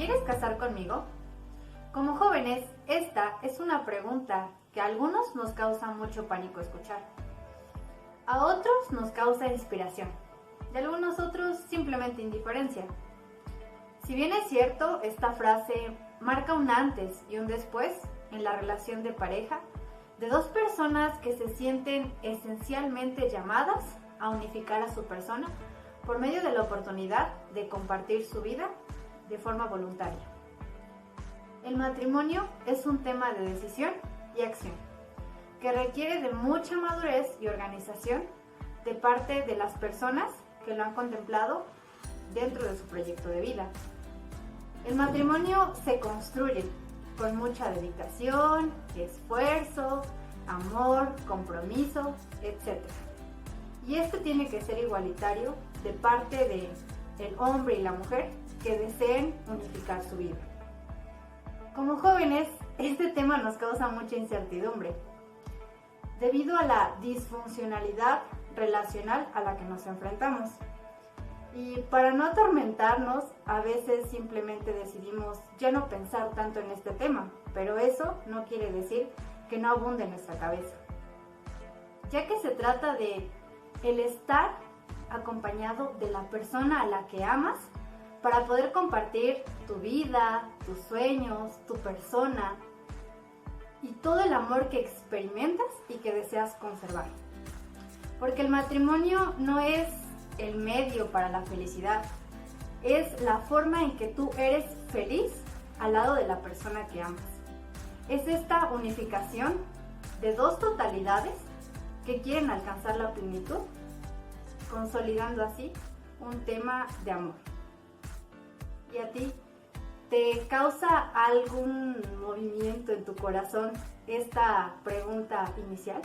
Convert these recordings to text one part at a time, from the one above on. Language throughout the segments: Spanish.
quieres casar conmigo? Como jóvenes, esta es una pregunta que a algunos nos causa mucho pánico escuchar. A otros nos causa inspiración, y a algunos otros simplemente indiferencia. Si bien es cierto, esta frase marca un antes y un después en la relación de pareja de dos personas que se sienten esencialmente llamadas a unificar a su persona por medio de la oportunidad de compartir su vida de forma voluntaria. El matrimonio es un tema de decisión y acción que requiere de mucha madurez y organización de parte de las personas que lo han contemplado dentro de su proyecto de vida. El matrimonio se construye con mucha dedicación, esfuerzo, amor, compromiso, etc. Y este tiene que ser igualitario de parte del hombre y la mujer que deseen unificar su vida. Como jóvenes, este tema nos causa mucha incertidumbre debido a la disfuncionalidad relacional a la que nos enfrentamos. Y para no atormentarnos, a veces simplemente decidimos ya no pensar tanto en este tema, pero eso no quiere decir que no abunde en nuestra cabeza, ya que se trata de el estar acompañado de la persona a la que amas para poder compartir tu vida, tus sueños, tu persona y todo el amor que experimentas y que deseas conservar. Porque el matrimonio no es el medio para la felicidad, es la forma en que tú eres feliz al lado de la persona que amas. Es esta unificación de dos totalidades que quieren alcanzar la plenitud, consolidando así un tema de amor. ¿Y a ti? ¿Te causa algún movimiento en tu corazón esta pregunta inicial?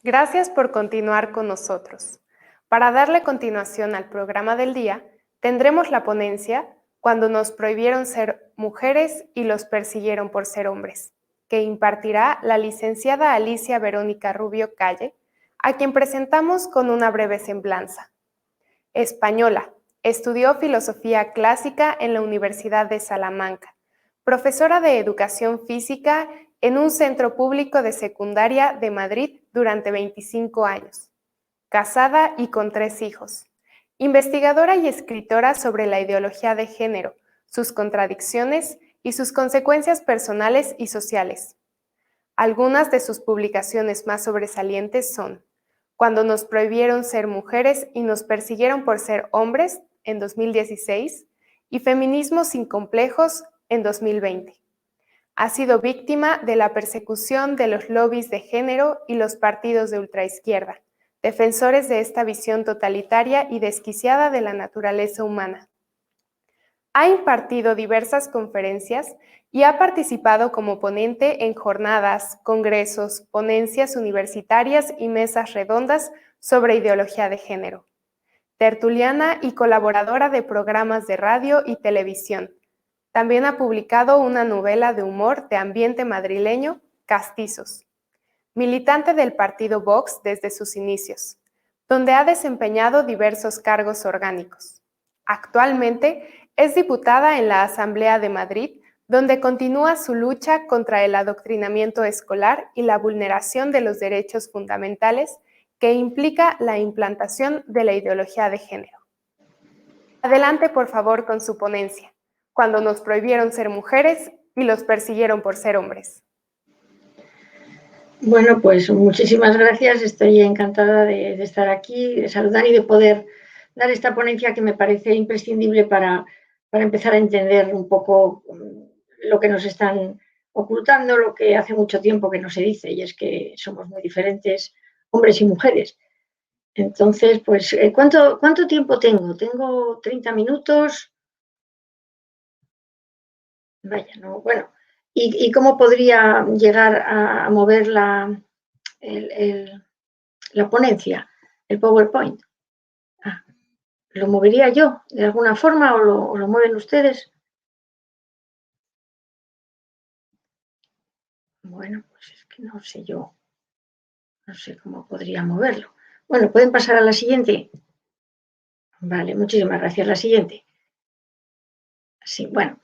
Gracias por continuar con nosotros. Para darle continuación al programa del día, tendremos la ponencia Cuando nos prohibieron ser mujeres y los persiguieron por ser hombres, que impartirá la licenciada Alicia Verónica Rubio Calle, a quien presentamos con una breve semblanza. Española, estudió filosofía clásica en la Universidad de Salamanca, profesora de educación física en un centro público de secundaria de Madrid durante 25 años, casada y con 3 hijos. Investigadora y escritora sobre la ideología de género, sus contradicciones y sus consecuencias personales y sociales. Algunas de sus publicaciones más sobresalientes son Cuando nos prohibieron ser mujeres y nos persiguieron por ser hombres, en 2016, y Feminismo sin complejos, en 2020. Ha sido víctima de la persecución de los lobbies de género y los partidos de ultraizquierda, defensores de esta visión totalitaria y desquiciada de la naturaleza humana. Ha impartido diversas conferencias y ha participado como ponente en jornadas, congresos, ponencias universitarias y mesas redondas sobre ideología de género. Tertuliana y colaboradora de programas de radio y televisión. También ha publicado una novela de humor de ambiente madrileño, Castizos. Militante del partido Vox desde sus inicios, donde ha desempeñado diversos cargos orgánicos. Actualmente es diputada en la Asamblea de Madrid, donde continúa su lucha contra el adoctrinamiento escolar y la vulneración de los derechos fundamentales que implica la implantación de la ideología de género. Adelante, por favor, con su ponencia, Cuando nos prohibieron ser mujeres y los persiguieron por ser hombres. Bueno, pues muchísimas gracias. Estoy encantada de estar aquí, de saludar y de poder dar esta ponencia que me parece imprescindible para empezar a entender un poco lo que nos están ocultando, lo que hace mucho tiempo que no se dice, y es que somos muy diferentes, hombres y mujeres. Entonces, pues, ¿cuánto tiempo tengo? Tengo 30 minutos. Vaya, no, bueno. ¿Y cómo podría llegar a mover la ponencia, el PowerPoint? ¿Lo movería yo de alguna forma o lo mueven ustedes? Bueno, pues es que no sé yo, no sé cómo podría moverlo. Bueno, ¿pueden pasar a la siguiente? Vale, muchísimas gracias. La siguiente. Sí, bueno,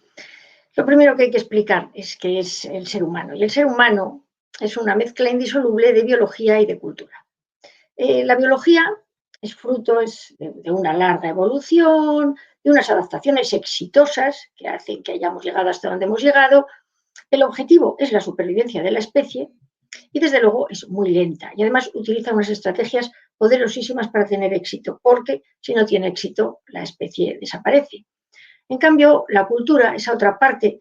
lo primero que hay que explicar es qué es el ser humano. Y el ser humano es una mezcla indisoluble de biología y de cultura. La biología es fruto de una larga evolución, de unas adaptaciones exitosas que hacen que hayamos llegado hasta donde hemos llegado. El objetivo es la supervivencia de la especie y desde luego es muy lenta y además utiliza unas estrategias poderosísimas para tener éxito, porque si no tiene éxito la especie desaparece. En cambio, la cultura, esa otra parte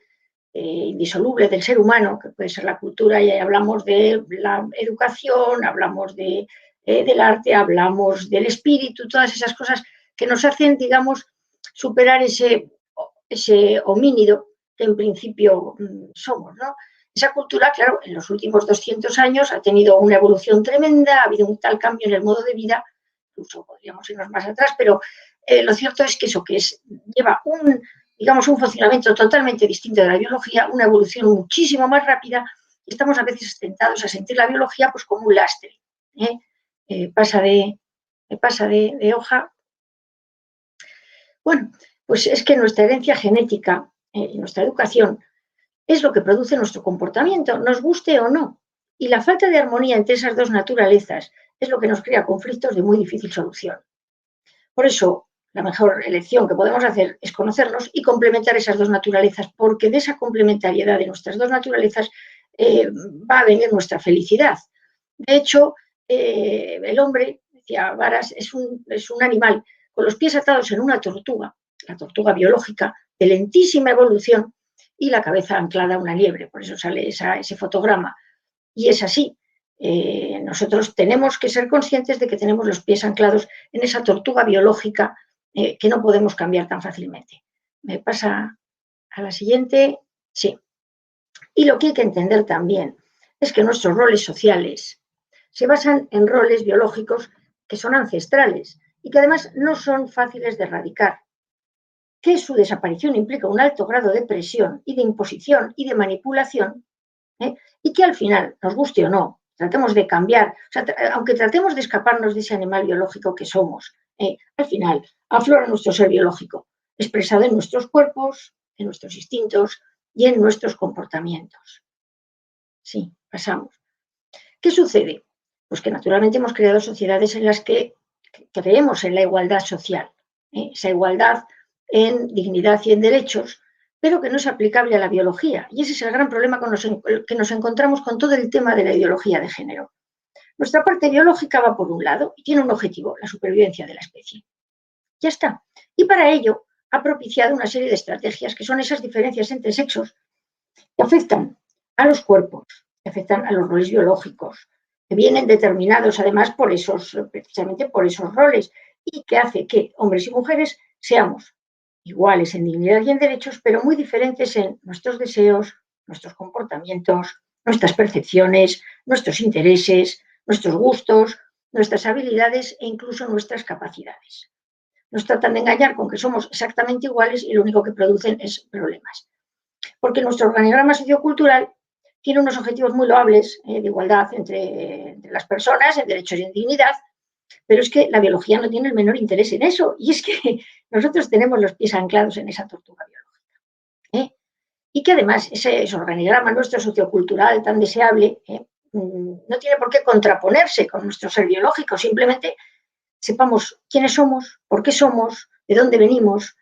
indisoluble del ser humano, que puede ser la cultura, y ahí hablamos de la educación, hablamos del arte, hablamos del espíritu, todas esas cosas que nos hacen, digamos, superar ese homínido que en principio somos, ¿no? Esa cultura, claro, en los últimos 200 años ha tenido una evolución tremenda, ha habido un tal cambio en el modo de vida, incluso podríamos irnos más atrás, pero lo cierto es que eso, lleva digamos, un funcionamiento totalmente distinto de la biología, una evolución muchísimo más rápida, y estamos a veces tentados a sentir la biología pues como un lastre. ¿eh? Pasa de hoja. Bueno, pues es que nuestra herencia genética y nuestra educación es lo que produce nuestro comportamiento, nos guste o no. Y la falta de armonía entre esas dos naturalezas es lo que nos crea conflictos de muy difícil solución. Por eso, la mejor elección que podemos hacer es conocernos y complementar esas dos naturalezas, porque de esa complementariedad de nuestras dos naturalezas va a venir nuestra felicidad. De hecho, el hombre, decía Varas, es un animal con los pies atados en una tortuga, la tortuga biológica, de lentísima evolución, y la cabeza anclada a una liebre. Por eso sale ese fotograma. Y es así. Nosotros tenemos que ser conscientes de que tenemos los pies anclados en esa tortuga biológica que no podemos cambiar tan fácilmente. ¿Me pasa a la siguiente? Sí. Y lo que hay que entender también es que nuestros roles sociales se basan en roles biológicos que son ancestrales y que además no son fáciles de erradicar, que su desaparición implica un alto grado de presión y de imposición y de manipulación, y que al final, nos guste o no, tratemos de cambiar, o sea, aunque tratemos de escaparnos de ese animal biológico que somos, al final aflora nuestro ser biológico, expresado en nuestros cuerpos, en nuestros instintos y en nuestros comportamientos. Sí, pasamos. ¿Qué sucede? Pues que naturalmente hemos creado sociedades en las que creemos en la igualdad social, esa igualdad en dignidad y en derechos, pero que no es aplicable a la biología. Y ese es el gran problema que nos encontramos con todo el tema de la ideología de género. Nuestra parte biológica va por un lado y tiene un objetivo, la supervivencia de la especie. Ya está. Y para ello ha propiciado una serie de estrategias que son esas diferencias entre sexos que afectan a los cuerpos, que afectan a los roles biológicos, que vienen determinados además precisamente por esos roles, y que hace que hombres y mujeres seamos iguales en dignidad y en derechos, pero muy diferentes en nuestros deseos, nuestros comportamientos, nuestras percepciones, nuestros intereses, nuestros gustos, nuestras habilidades e incluso nuestras capacidades. Nos tratan de engañar con que somos exactamente iguales y lo único que producen es problemas. Porque nuestro organigrama sociocultural tiene unos objetivos muy loables de igualdad entre las personas, en derechos y en dignidad, pero es que la biología no tiene el menor interés en eso, y es que nosotros tenemos los pies anclados en esa tortuga biológica. Y que además ese organigrama nuestro sociocultural tan deseable no tiene por qué contraponerse con nuestro ser biológico, simplemente sepamos quiénes somos, por qué somos, de dónde venimos,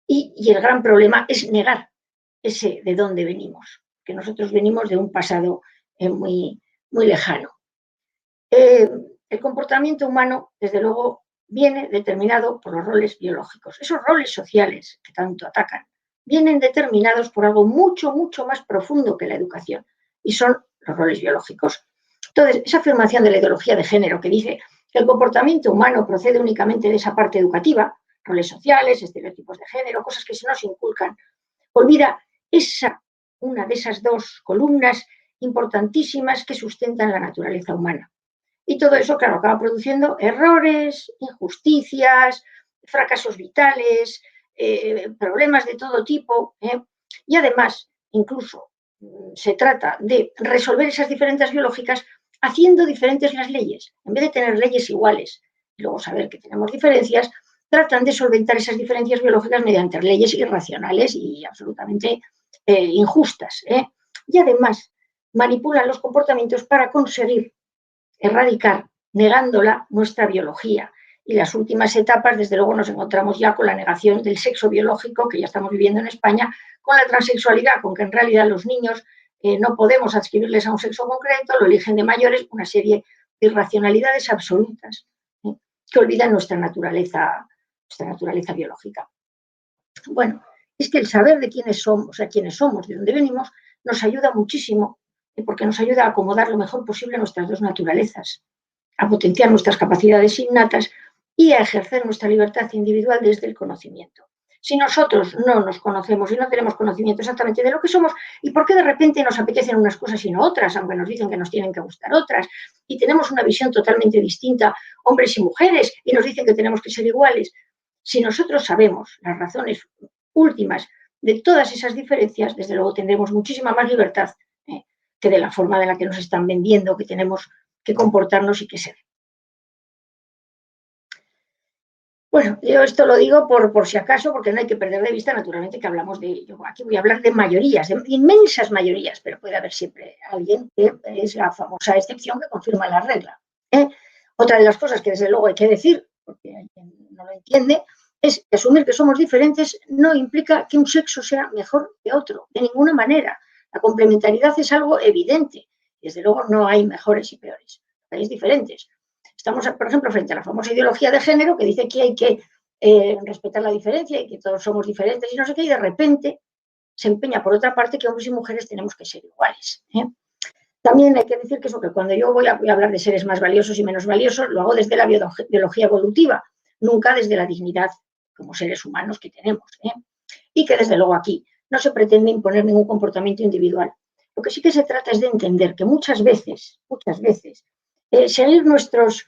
y el gran problema es negar ese de dónde venimos, que nosotros venimos de un pasado muy, muy lejano. El comportamiento humano, desde luego, viene determinado por los roles biológicos. Esos roles sociales que tanto atacan vienen determinados por algo mucho, mucho más profundo que la educación, y son los roles biológicos. Entonces, esa afirmación de la ideología de género que dice que el comportamiento humano procede únicamente de esa parte educativa, roles sociales, estereotipos de género, cosas que se nos inculcan, olvida una de esas dos columnas importantísimas que sustentan la naturaleza humana. Y todo eso, claro, acaba produciendo errores, injusticias, fracasos vitales, problemas de todo tipo, y además, incluso se trata de resolver esas diferencias biológicas haciendo diferentes las leyes. En vez de tener leyes iguales y luego saber que tenemos diferencias, tratan de solventar esas diferencias biológicas mediante leyes irracionales y absolutamente injustas. Y además manipulan los comportamientos para conseguir erradicar, negándola, nuestra biología. Y las últimas etapas, desde luego, nos encontramos ya con la negación del sexo biológico, que ya estamos viviendo en España, con la transexualidad, con que en realidad los niños no podemos adscribirles a un sexo concreto, lo eligen de mayores, una serie de irracionalidades absolutas que olvidan nuestra naturaleza biológica. Bueno, es que el saber de quiénes somos, de dónde venimos, nos ayuda muchísimo, porque nos ayuda a acomodar lo mejor posible nuestras dos naturalezas, a potenciar nuestras capacidades innatas y a ejercer nuestra libertad individual desde el conocimiento. Si nosotros no nos conocemos y no tenemos conocimiento exactamente de lo que somos, ¿y por qué de repente nos apetecen unas cosas y no otras, aunque nos dicen que nos tienen que gustar otras? Y tenemos una visión totalmente distinta, hombres y mujeres, y nos dicen que tenemos que ser iguales. Si nosotros sabemos las razones últimas de todas esas diferencias, desde luego tendremos muchísima más libertad que de la forma de la que nos están vendiendo, que tenemos que comportarnos y que ser. Bueno, yo esto lo digo por si acaso, porque no hay que perder de vista, naturalmente, que hablamos de, yo aquí voy a hablar de mayorías, de inmensas mayorías, pero puede haber siempre alguien que es la famosa excepción que confirma la regla. Otra de las cosas que desde luego hay que decir, porque hay quien no lo entiende, es que asumir que somos diferentes no implica que un sexo sea mejor que otro, de ninguna manera. La complementariedad es algo evidente. Desde luego no hay mejores y peores, hay diferentes. Estamos, por ejemplo, frente a la famosa ideología de género que dice que hay que respetar la diferencia y que todos somos diferentes y no sé qué, y de repente se empeña por otra parte que hombres y mujeres tenemos que ser iguales. También hay que decir que eso, que cuando yo voy a hablar de seres más valiosos y menos valiosos, lo hago desde la biología evolutiva, nunca desde la dignidad como seres humanos que tenemos. Y que desde luego aquí no se pretende imponer ningún comportamiento individual. Lo que sí que se trata es de entender que muchas veces, seguir nuestros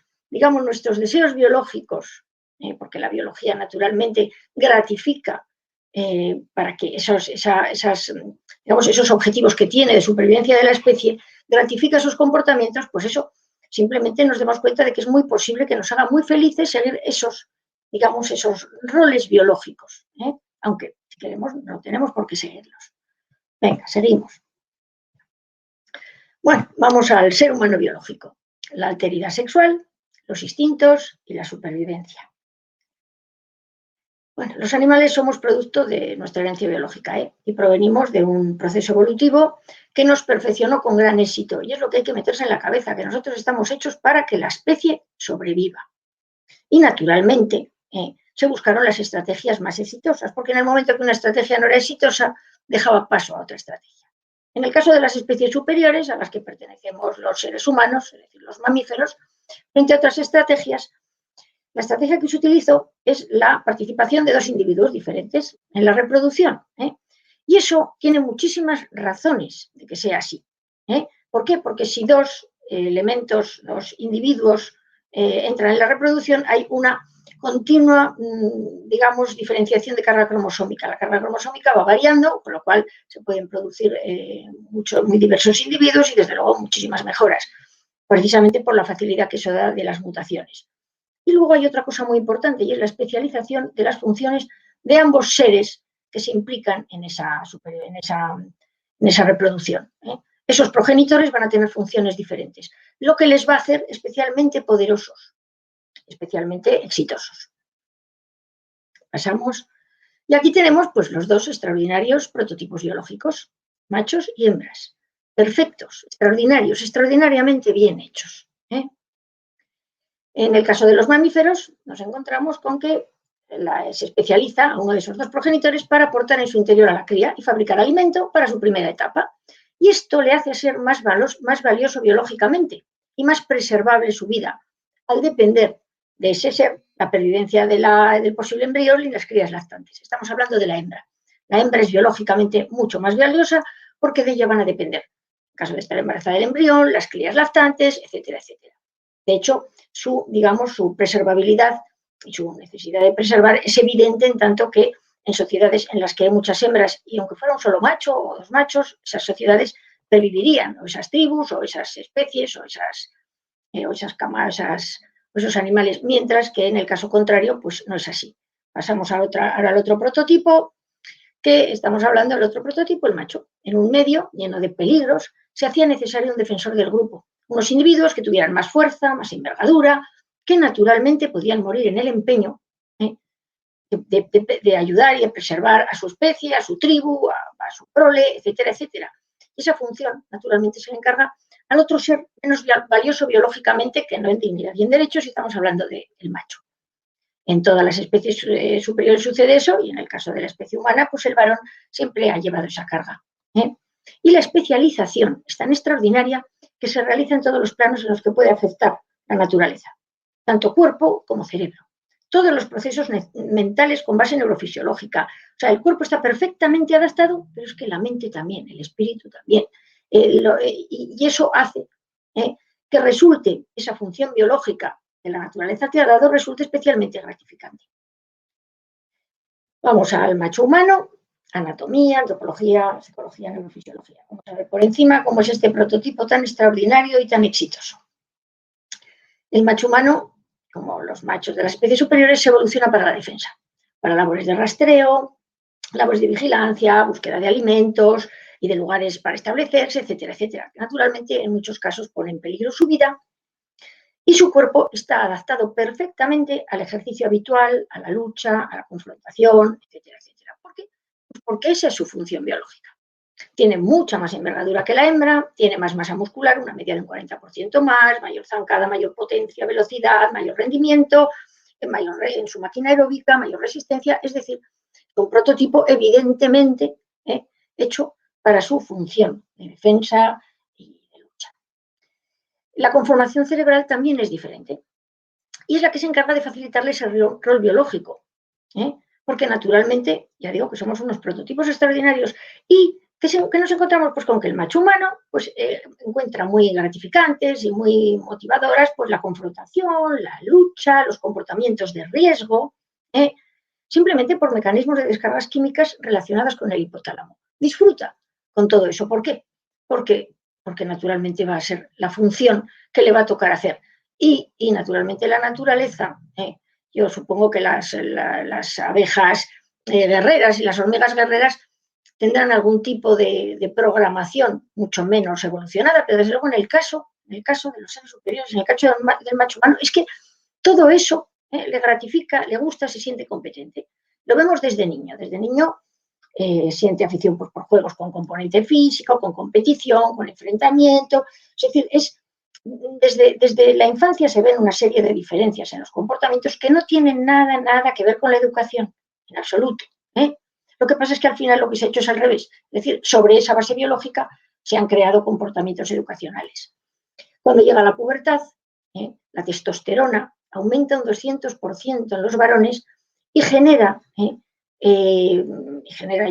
deseos biológicos, porque la biología naturalmente gratifica para que esos objetivos que tiene de supervivencia de la especie, gratifica esos comportamientos, pues eso, simplemente nos damos cuenta de que es muy posible que nos haga muy felices seguir esos roles biológicos, aunque si queremos no tenemos por qué seguirlos. Venga, seguimos. Bueno, vamos al ser humano biológico. La alteridad sexual, los instintos y la supervivencia. Bueno, los animales somos producto de nuestra herencia biológica y provenimos de un proceso evolutivo que nos perfeccionó con gran éxito. Y es lo que hay que meterse en la cabeza, que nosotros estamos hechos para que la especie sobreviva. Y naturalmente se buscaron las estrategias más exitosas, porque en el momento que una estrategia no era exitosa, dejaba paso a otra estrategia. En el caso de las especies superiores, a las que pertenecemos los seres humanos, es decir, los mamíferos, frente a otras estrategias, la estrategia que se utilizó es la participación de dos individuos diferentes en la reproducción. Y eso tiene muchísimas razones de que sea así. ¿Por qué? Porque si dos dos individuos entran en la reproducción, hay una continua, diferenciación de carga cromosómica. La carga cromosómica va variando, con lo cual se pueden producir muy diversos individuos y, desde luego, muchísimas mejoras, precisamente por la facilidad que eso da de las mutaciones. Y luego hay otra cosa muy importante, y es la especialización de las funciones de ambos seres que se implican en esa reproducción. Esos progenitores van a tener funciones diferentes, lo que les va a hacer especialmente poderosos, especialmente exitosos. Pasamos. Y aquí tenemos pues los dos extraordinarios prototipos biológicos, machos y hembras. Perfectos, extraordinarios, extraordinariamente bien hechos. En el caso de los mamíferos, nos encontramos con que se especializa a uno de esos dos progenitores para aportar en su interior a la cría y fabricar alimento para su primera etapa. Y esto le hace ser más valioso biológicamente y más preservable su vida, al depender de ese ser, la pervivencia del posible embrión y las crías lactantes. Estamos hablando de la hembra. La hembra es biológicamente mucho más valiosa porque de ella van a depender, en caso de estar embarazada del embrión, las crías lactantes, etcétera, etcétera. De hecho, su preservabilidad y su necesidad de preservar es evidente en tanto que en sociedades en las que hay muchas hembras y aunque fuera un solo macho o dos machos, esas sociedades pervivirían, o esas tribus, o esas especies, o esas camas, o esos animales, mientras que en el caso contrario, pues no es así. Pasamos ahora al otro prototipo, que estamos hablando del otro prototipo, el macho. En un medio lleno de peligros, se hacía necesario un defensor del grupo, unos individuos que tuvieran más fuerza, más envergadura, que naturalmente podían morir en el empeño de ayudar y de preservar a su especie, a su tribu, a su prole, etcétera, etcétera. Esa función, naturalmente, se le encarga al otro ser menos valioso biológicamente que no en dignidad y en derechos, y estamos hablando del macho. En todas las especies superiores sucede eso, y en el caso de la especie humana, pues el varón siempre ha llevado esa carga. Y la especialización es tan extraordinaria que se realiza en todos los planos en los que puede afectar la naturaleza, tanto cuerpo como cerebro. Todos los procesos mentales con base neurofisiológica. O sea, el cuerpo está perfectamente adaptado, pero es que la mente también, el espíritu también. Y eso hace que resulte esa función biológica que la naturaleza te ha dado, resulte especialmente gratificante. Vamos al macho humano, anatomía, antropología, psicología, neurofisiología. Vamos a ver por encima cómo es este prototipo tan extraordinario y tan exitoso. El macho humano, como los machos de las especies superiores, se evoluciona para la defensa, para labores de rastreo, labores de vigilancia, búsqueda de alimentos y de lugares para establecerse, etcétera, etcétera. Naturalmente, en muchos casos pone en peligro su vida y su cuerpo está adaptado perfectamente al ejercicio habitual, a la lucha, a la confrontación, etcétera, etcétera. ¿Por qué? Pues porque esa es su función biológica. Tiene mucha más envergadura que la hembra, tiene más masa muscular, una media de un 40% más, mayor zancada, mayor potencia, velocidad, mayor rendimiento, mayor en su máquina aeróbica, mayor resistencia, es decir, un prototipo evidentemente hecho para su función de defensa y de lucha. La conformación cerebral también es diferente y es la que se encarga de facilitarle ese rol biológico, porque naturalmente, ya digo que somos unos prototipos extraordinarios y que nos encontramos pues con que el macho humano pues encuentra muy gratificantes y muy motivadoras pues la confrontación, la lucha, los comportamientos de riesgo, simplemente por mecanismos de descargas químicas relacionadas con el hipotálamo. Disfruta con todo eso. ¿Por qué? Porque naturalmente va a ser la función que le va a tocar hacer. Y naturalmente la naturaleza, yo supongo que las abejas guerreras y las hormigas guerreras tendrán algún tipo de programación mucho menos evolucionada, pero desde luego en el caso de los seres superiores, en el caso del macho humano, es que todo eso le gratifica, le gusta, se siente competente. Lo vemos desde niño. Desde niño siente afición por juegos con componente físico, con competición, con enfrentamiento. Es decir, desde la infancia se ven una serie de diferencias en los comportamientos que no tienen nada que ver con la educación, en absoluto. Lo que pasa es que al final lo que se ha hecho es al revés. Es decir, sobre esa base biológica se han creado comportamientos educacionales. Cuando llega la pubertad, la testosterona aumenta un 200% en los varones y genera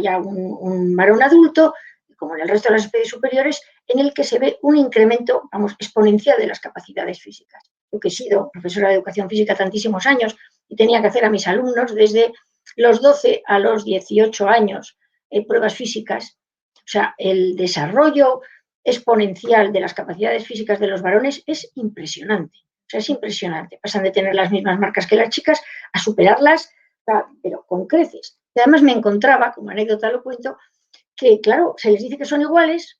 ya un varón adulto, como en el resto de las especies superiores, en el que se ve un incremento, exponencial de las capacidades físicas. Yo que he sido profesora de educación física tantísimos años y tenía que hacer a mis alumnos desde los 12 a los 18 años pruebas físicas. O sea, el desarrollo exponencial de las capacidades físicas de los varones es impresionante. O sea, es impresionante. Pasan de tener las mismas marcas que las chicas a superarlas, pero con creces. Y además me encontraba, como anécdota lo cuento, que claro, se les dice que son iguales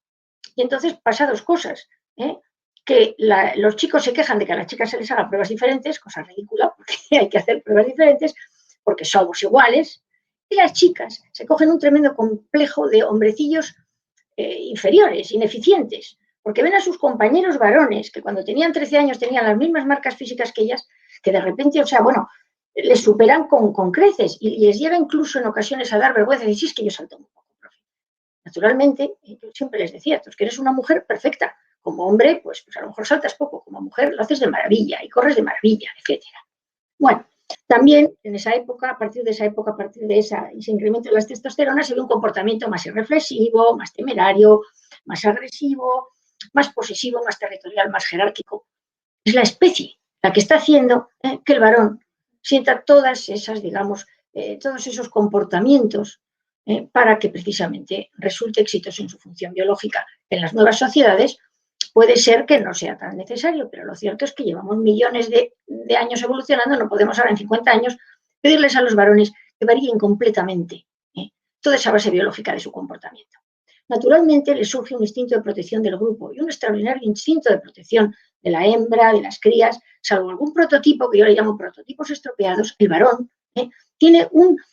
y entonces pasa dos cosas. Que los chicos se quejan de que a las chicas se les hagan pruebas diferentes, cosa ridícula, porque hay que hacer pruebas diferentes, porque somos iguales, y las chicas se cogen un tremendo complejo de hombrecillos inferiores, ineficientes, porque ven a sus compañeros varones que cuando tenían 13 años tenían las mismas marcas físicas que ellas, que de repente, o sea, bueno, les superan con creces y les llega incluso en ocasiones a dar vergüenza y decir, es que yo salto un poco, profe. Naturalmente, yo siempre les decía, tú que eres una mujer perfecta, como hombre, pues a lo mejor saltas poco, como mujer lo haces de maravilla y corres de maravilla, etcétera. Bueno, también en esa época, a partir de ese incremento de las testosteronas, se ve un comportamiento más irreflexivo, más temerario, más agresivo, más posesivo, más territorial, más jerárquico. Es la especie la que está haciendo que el varón sienta todas esas, digamos, todos esos comportamientos para que precisamente resulte exitoso en su función biológica. En las nuevas sociedades puede ser que no sea tan necesario, pero lo cierto es que llevamos millones de años evolucionando, no podemos ahora en 50 años pedirles a los varones que varíen completamente toda esa base biológica de su comportamiento. Naturalmente les surge un instinto de protección del grupo y un extraordinario instinto de protección de la hembra, de las crías, salvo algún prototipo, que yo le llamo prototipos estropeados, el varón tiene una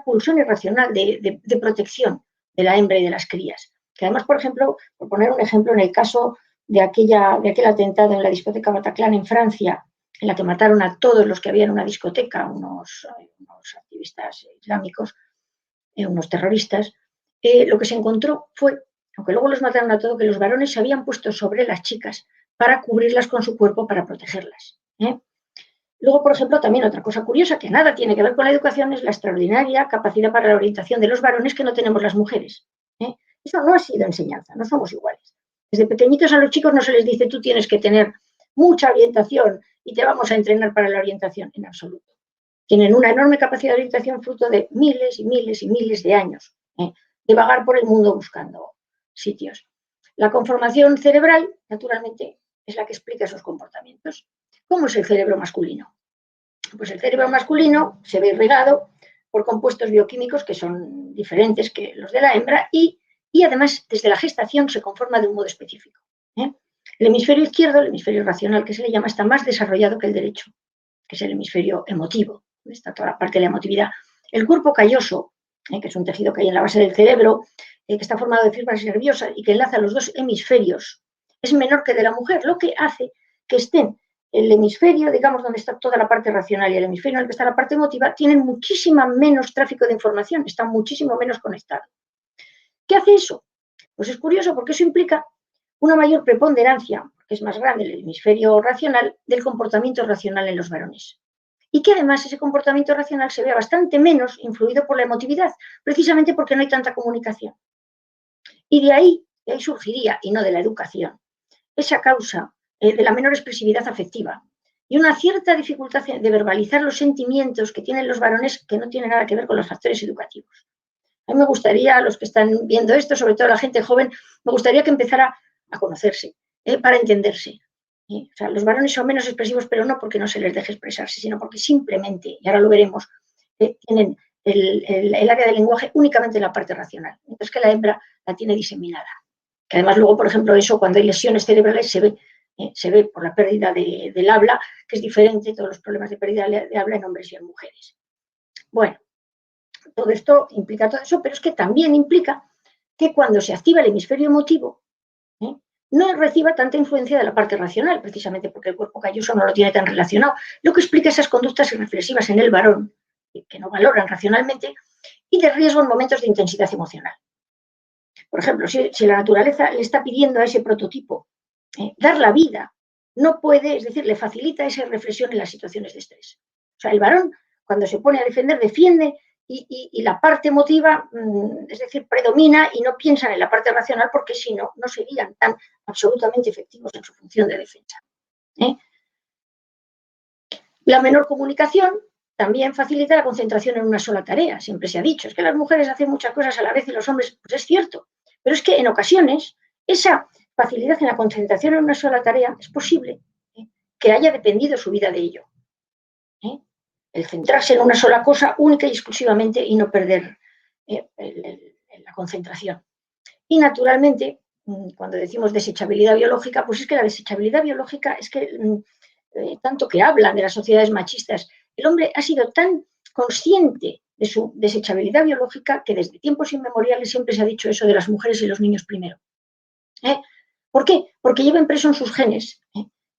pulsión irracional de protección de la hembra y de las crías. Que además, por ejemplo, por poner un ejemplo, en el caso de aquel atentado en la discoteca Bataclan en Francia, en la que mataron a todos los que había en una discoteca, unos activistas islámicos, unos terroristas, lo que se encontró fue, aunque luego los mataron a todos, que los varones se habían puesto sobre las chicas para cubrirlas con su cuerpo, para protegerlas. Luego, por ejemplo, también otra cosa curiosa que nada tiene que ver con la educación es la extraordinaria capacidad para la orientación de los varones que no tenemos las mujeres. Eso no ha sido enseñanza, no somos iguales. Desde pequeñitos a los chicos no se les dice tú tienes que tener mucha orientación y te vamos a entrenar para la orientación, en absoluto. Tienen una enorme capacidad de orientación fruto de miles y miles y miles de años de vagar por el mundo buscando sitios. La conformación cerebral, naturalmente, es la que explica esos comportamientos. ¿Cómo es el cerebro masculino? Pues el cerebro masculino se ve irrigado por compuestos bioquímicos que son diferentes que los de la hembra y además desde la gestación se conforma de un modo específico. El hemisferio izquierdo, el hemisferio racional que se le llama, está más desarrollado que el derecho, que es el hemisferio emotivo, donde está toda la parte de la emotividad. El cuerpo calloso, que es un tejido que hay en la base del cerebro, que está formado de fibras nerviosas y que enlaza los dos hemisferios, es menor que el de la mujer, lo que hace que estén el hemisferio, digamos, donde está toda la parte racional y el hemisferio en el que está la parte emotiva, tienen muchísima menos tráfico de información, están muchísimo menos conectados. ¿Qué hace eso? Pues es curioso porque eso implica una mayor preponderancia, porque es más grande el hemisferio racional, del comportamiento racional en los varones. Y que además ese comportamiento racional se vea bastante menos influido por la emotividad, precisamente porque no hay tanta comunicación. Y de ahí surgiría, y no de la educación, esa causa de la menor expresividad afectiva y una cierta dificultad de verbalizar los sentimientos que tienen los varones que no tienen nada que ver con los factores educativos. A mí me gustaría, a los que están viendo esto, sobre todo a la gente joven, me gustaría que empezara a conocerse, para entenderse. O sea, los varones son menos expresivos, pero no porque no se les deje expresarse, sino porque simplemente, y ahora lo veremos, tienen el área del lenguaje únicamente en la parte racional, mientras que la hembra la tiene diseminada. Que además luego, por ejemplo, eso cuando hay lesiones cerebrales se ve por la pérdida del habla, que es diferente, todos los problemas de pérdida de habla en hombres y en mujeres. Bueno, todo esto implica todo eso, pero es que también implica que cuando se activa el hemisferio emotivo, no reciba tanta influencia de la parte racional, precisamente porque el cuerpo calloso no lo tiene tan relacionado, lo que explica esas conductas irreflexivas en el varón, que no valoran racionalmente, y de riesgo en momentos de intensidad emocional. Por ejemplo, si la naturaleza le está pidiendo a ese prototipo dar la vida, no puede, es decir, le facilita esa reflexión en las situaciones de estrés. O sea, el varón, cuando se pone a defender, defiende y la parte emotiva, es decir, predomina y no piensan en la parte racional porque si no, no serían tan absolutamente efectivos en su función de defensa. La menor comunicación también facilita la concentración en una sola tarea. Siempre se ha dicho, es que las mujeres hacen muchas cosas a la vez y los hombres, pues es cierto, pero es que en ocasiones esa facilidad en la concentración en una sola tarea es posible que haya dependido su vida de ello. El centrarse en una sola cosa única y exclusivamente y no perder la concentración. Y naturalmente, cuando decimos desechabilidad biológica, pues es que la desechabilidad biológica es que tanto que hablan de las sociedades machistas, el hombre ha sido tan consciente de su desechabilidad biológica que desde tiempos inmemoriales siempre se ha dicho eso de las mujeres y los niños primero. ¿Por qué? Porque lleva impreso en sus genes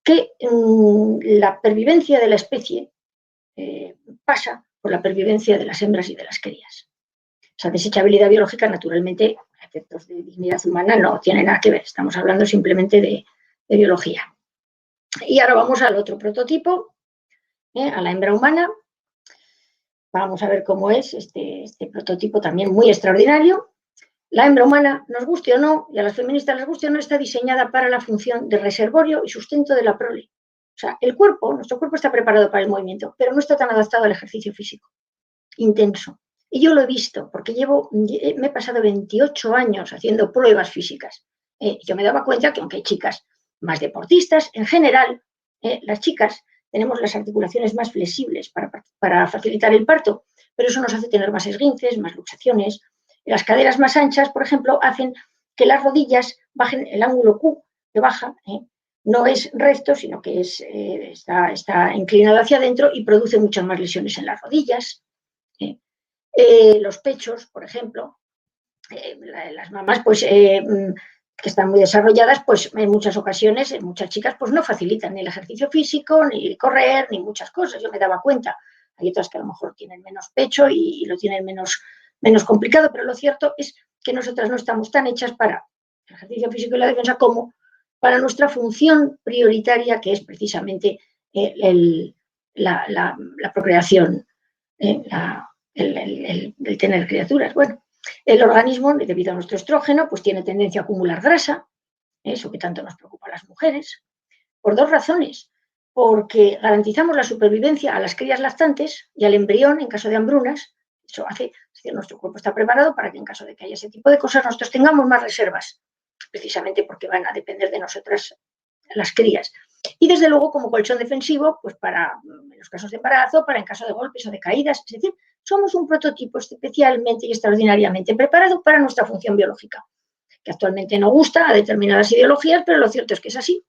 que la pervivencia de la especie pasa por la pervivencia de las hembras y de las crías. Esa desechabilidad biológica, naturalmente, a efectos de dignidad humana, no tiene nada que ver. Estamos hablando simplemente de biología. Y ahora vamos al otro prototipo, a la hembra humana. Vamos a ver cómo es este prototipo también muy extraordinario. La hembra humana, nos guste o no, y a las feministas les guste o no, está diseñada para la función de reservorio y sustento de la prole. O sea, nuestro cuerpo está preparado para el movimiento, pero no está tan adaptado al ejercicio físico intenso. Y yo lo he visto, porque me he pasado 28 años haciendo pruebas físicas. Yo me daba cuenta que aunque hay chicas más deportistas, en general, las chicas tenemos las articulaciones más flexibles para facilitar el parto, pero eso nos hace tener más esguinces, más luxaciones. Las caderas más anchas, por ejemplo, hacen que las rodillas bajen el ángulo Q, que baja, no es recto, sino que está inclinado hacia adentro y produce muchas más lesiones en las rodillas. Los pechos, por ejemplo, las mamás, pues, que están muy desarrolladas, pues en muchas ocasiones, en muchas chicas, pues no facilitan ni el ejercicio físico, ni correr, ni muchas cosas. Yo me daba cuenta. Hay otras que a lo mejor tienen menos pecho y lo tienen menos complicado, pero lo cierto es que nosotras no estamos tan hechas para el ejercicio físico y la defensa como para nuestra función prioritaria, que es precisamente la procreación, el tener criaturas. Bueno, el organismo, debido a nuestro estrógeno, pues tiene tendencia a acumular grasa, eso que tanto nos preocupa a las mujeres, por dos razones. Porque garantizamos la supervivencia a las crías lactantes y al embrión en caso de hambrunas. Eso hace, es decir, nuestro cuerpo está preparado para que en caso de que haya ese tipo de cosas nosotros tengamos más reservas, precisamente porque van a depender de nosotras las crías. Y desde luego como colchón defensivo, pues para en los casos de embarazo, para en caso de golpes o de caídas. Es decir, somos un prototipo especialmente y extraordinariamente preparado para nuestra función biológica, que actualmente no gusta a determinadas ideologías, pero lo cierto es que es así.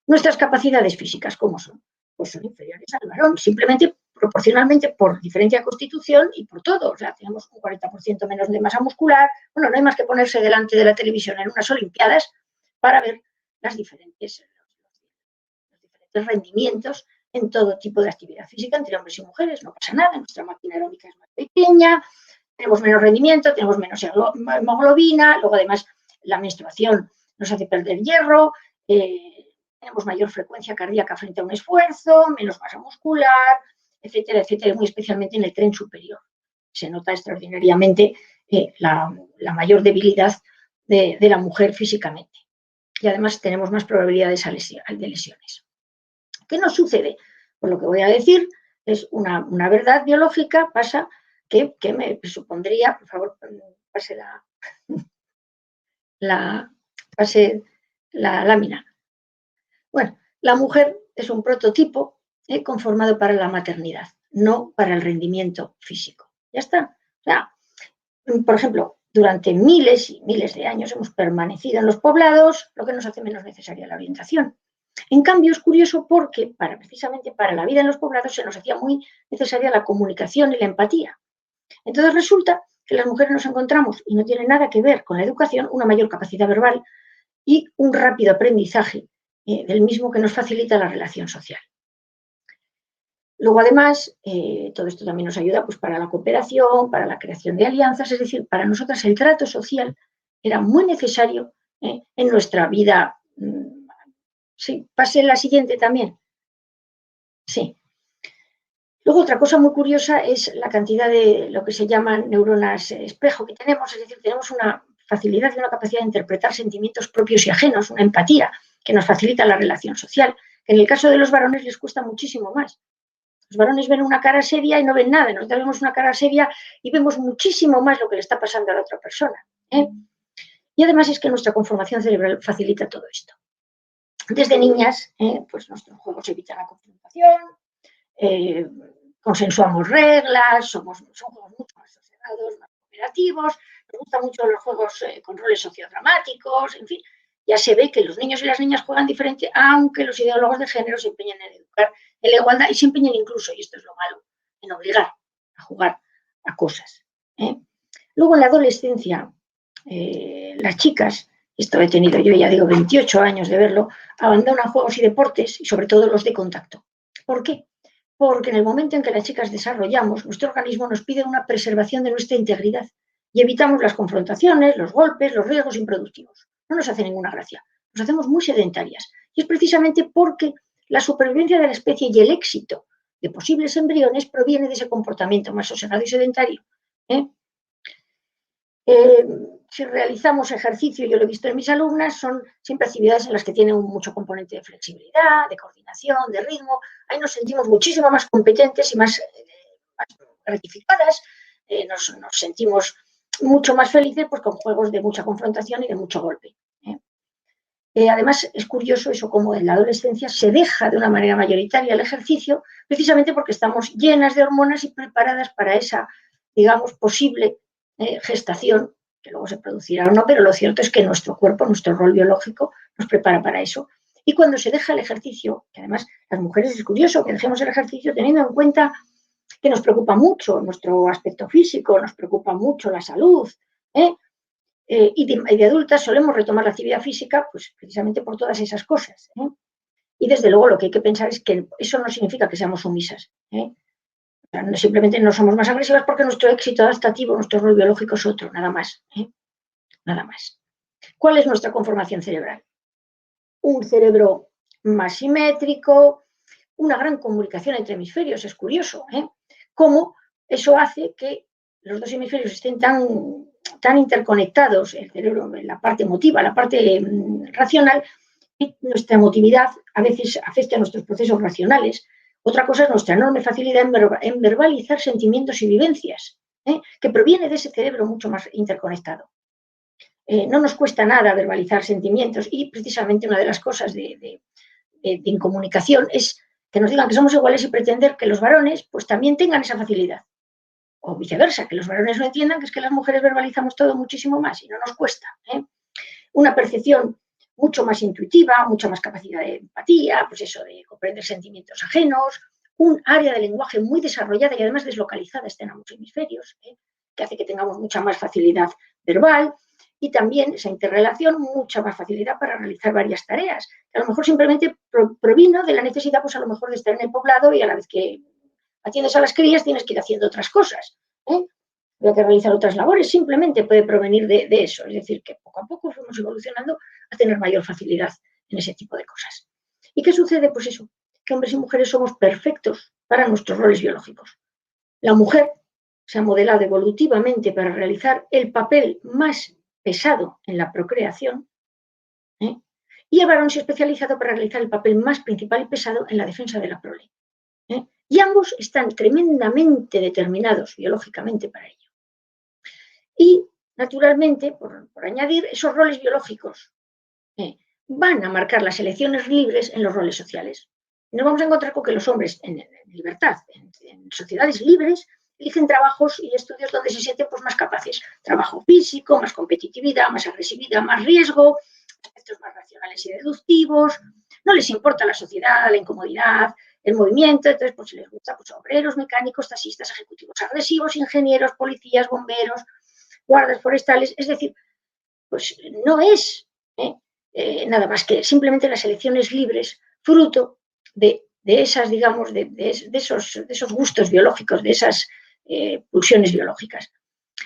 Nuestras capacidades físicas, ¿cómo son? Pues son inferiores al varón, simplemente proporcionalmente por diferencia de constitución y por todo. O sea, tenemos un 40% menos de masa muscular. Bueno, no hay más que ponerse delante de la televisión en unas Olimpiadas para ver los diferentes rendimientos en todo tipo de actividad física entre hombres y mujeres. No pasa nada, nuestra máquina aeróbica es más pequeña, tenemos menos rendimiento, tenemos menos hemoglobina, luego además la menstruación nos hace perder hierro, tenemos mayor frecuencia cardíaca frente a un esfuerzo, menos masa muscular, etcétera, etcétera, muy especialmente en el tren superior. Se nota extraordinariamente la mayor debilidad de la mujer físicamente. Y además tenemos más probabilidades de lesiones. ¿Qué nos sucede? Pues lo que voy a decir es una verdad biológica, pasa que me supondría, por favor, pase la lámina. Bueno, la mujer es un prototipo conformado para la maternidad, no para el rendimiento físico. Ya está. O sea, por ejemplo, durante miles y miles de años hemos permanecido en los poblados, lo que nos hace menos necesaria la orientación. En cambio, es curioso porque precisamente para la vida en los poblados se nos hacía muy necesaria la comunicación y la empatía. Entonces resulta que las mujeres nos encontramos, y no tiene nada que ver con la educación, una mayor capacidad verbal y un rápido aprendizaje del mismo que nos facilita la relación social. Luego, además, todo esto también nos ayuda pues, para la cooperación, para la creación de alianzas, es decir, para nosotras el trato social era muy necesario en nuestra vida. Sí, pase la siguiente también. Sí. Luego, otra cosa muy curiosa es la cantidad de lo que se llaman neuronas espejo que tenemos, es decir, tenemos una facilidad y una capacidad de interpretar sentimientos propios y ajenos, una empatía que nos facilita la relación social, que en el caso de los varones les cuesta muchísimo más. Los varones ven una cara seria y no ven nada, nosotros vemos una cara seria y vemos muchísimo más lo que le está pasando a la otra persona. Y además es que nuestra conformación cerebral facilita todo esto. Desde niñas, pues nuestros juegos evitan la confrontación, consensuamos reglas, son juegos mucho más sosegados, más cooperativos, nos gustan mucho los juegos con roles sociodramáticos, en fin, ya se ve que los niños y las niñas juegan diferente, aunque los ideólogos de género se empeñan en educar en la igualdad y se empeñan incluso, y esto es lo malo, en obligar a jugar a cosas. Luego en la adolescencia, las chicas, esto he tenido yo, ya digo, 28 años de verlo, abandonan juegos y deportes, y sobre todo los de contacto. ¿Por qué? Porque en el momento en que las chicas desarrollamos, nuestro organismo nos pide una preservación de nuestra integridad y evitamos las confrontaciones, los golpes, los riesgos improductivos. No nos hace ninguna gracia. Nos hacemos muy sedentarias. Y es precisamente porque la supervivencia de la especie y el éxito de posibles embriones proviene de ese comportamiento más sosegado y sedentario. Si realizamos ejercicio, yo lo he visto en mis alumnas, son siempre actividades en las que tienen mucho componente de flexibilidad, de coordinación, de ritmo. Ahí nos sentimos muchísimo más competentes y más gratificadas, nos sentimos mucho más felices pues, con juegos de mucha confrontación y de mucho golpe. Además, es curioso eso como en la adolescencia se deja de una manera mayoritaria el ejercicio precisamente porque estamos llenas de hormonas y preparadas para esa, digamos, posible gestación, que luego se producirá o no, pero lo cierto es que nuestro cuerpo, nuestro rol biológico nos prepara para eso. Y cuando se deja el ejercicio, que además las mujeres es curioso que dejemos el ejercicio teniendo en cuenta que nos preocupa mucho nuestro aspecto físico, nos preocupa mucho la salud, y de adultas solemos retomar la actividad física pues precisamente por todas esas cosas. Y desde luego lo que hay que pensar es que eso no significa que seamos sumisas. O sea, no, simplemente no somos más agresivas porque nuestro éxito adaptativo, nuestro rol biológico es otro, nada más. Nada más. ¿Cuál es nuestra conformación cerebral? Un cerebro más simétrico, una gran comunicación entre hemisferios, es curioso, cómo eso hace que los dos hemisferios estén tan interconectados, el cerebro, la parte emotiva, la parte racional, y nuestra emotividad a veces afecta a nuestros procesos racionales. Otra cosa es nuestra enorme facilidad en verbalizar sentimientos y vivencias, que proviene de ese cerebro mucho más interconectado. No nos cuesta nada verbalizar sentimientos y precisamente una de las cosas de incomunicación es que nos digan que somos iguales y pretender que los varones pues también tengan esa facilidad. O viceversa, que los varones no entiendan que es que las mujeres verbalizamos todo muchísimo más y no nos cuesta. Una percepción mucho más intuitiva, mucha más capacidad de empatía, pues eso, de comprender sentimientos ajenos, un área de lenguaje muy desarrollada y además deslocalizada está en ambos hemisferios, que hace que tengamos mucha más facilidad verbal y también esa interrelación, mucha más facilidad para realizar varias tareas. A lo mejor simplemente provino de la necesidad, pues a lo mejor de estar en el poblado y a la vez que atiendes a las crías tienes que ir haciendo otras cosas. Hay que realizar otras labores, simplemente puede provenir de eso. Es decir, que poco a poco fuimos evolucionando a tener mayor facilidad en ese tipo de cosas. ¿Y qué sucede? Pues eso, que hombres y mujeres somos perfectos para nuestros roles biológicos. La mujer se ha modelado evolutivamente para realizar el papel más pesado en la procreación, y el varón se ha especializado para realizar el papel más principal y pesado en la defensa de la prole. Y ambos están tremendamente determinados biológicamente para ello. Y, naturalmente, por añadir, esos roles biológicos van a marcar las elecciones libres en los roles sociales. Nos vamos a encontrar con que los hombres, en libertad, en sociedades libres, eligen trabajos y estudios donde se sienten pues, más capaces. Trabajo físico, más competitividad, más agresividad, más riesgo, aspectos más racionales y deductivos. No les importa la sociedad, la incomodidad, el movimiento, entonces pues les gusta pues, obreros, mecánicos, taxistas, ejecutivos agresivos, ingenieros, policías, bomberos, guardas forestales. Es decir, pues no es nada más que simplemente las elecciones libres, fruto de esas, digamos, de esos gustos biológicos, de esas pulsiones biológicas.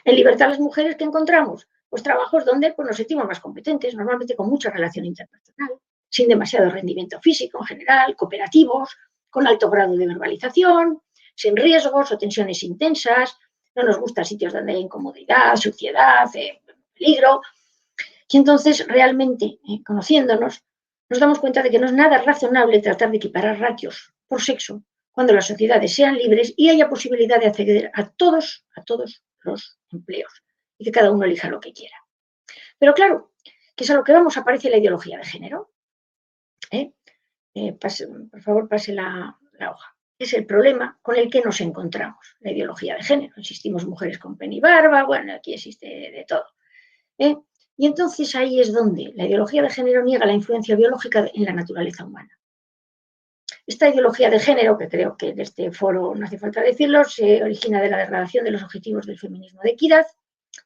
En libertad las mujeres, ¿qué encontramos? Pues trabajos donde pues, nos sentimos más competentes, normalmente con mucha relación interpersonal, sin demasiado rendimiento físico en general, cooperativos, con alto grado de verbalización, sin riesgos o tensiones intensas, no nos gustan sitios donde hay incomodidad, suciedad, peligro. Y entonces, realmente, conociéndonos, nos damos cuenta de que no es nada razonable tratar de equiparar ratios por sexo cuando las sociedades sean libres y haya posibilidad de acceder a todos los empleos y que cada uno elija lo que quiera. Pero claro, que es a lo que vamos, aparece la ideología de género. Por favor, pase la hoja. Es el problema con el que nos encontramos, la ideología de género. Existimos mujeres con pene y barba, bueno, aquí existe de todo. Y entonces ahí es donde la ideología de género niega la influencia biológica en la naturaleza humana. Esta ideología de género, que creo que en este foro no hace falta decirlo, se origina de la degradación de los objetivos del feminismo de equidad,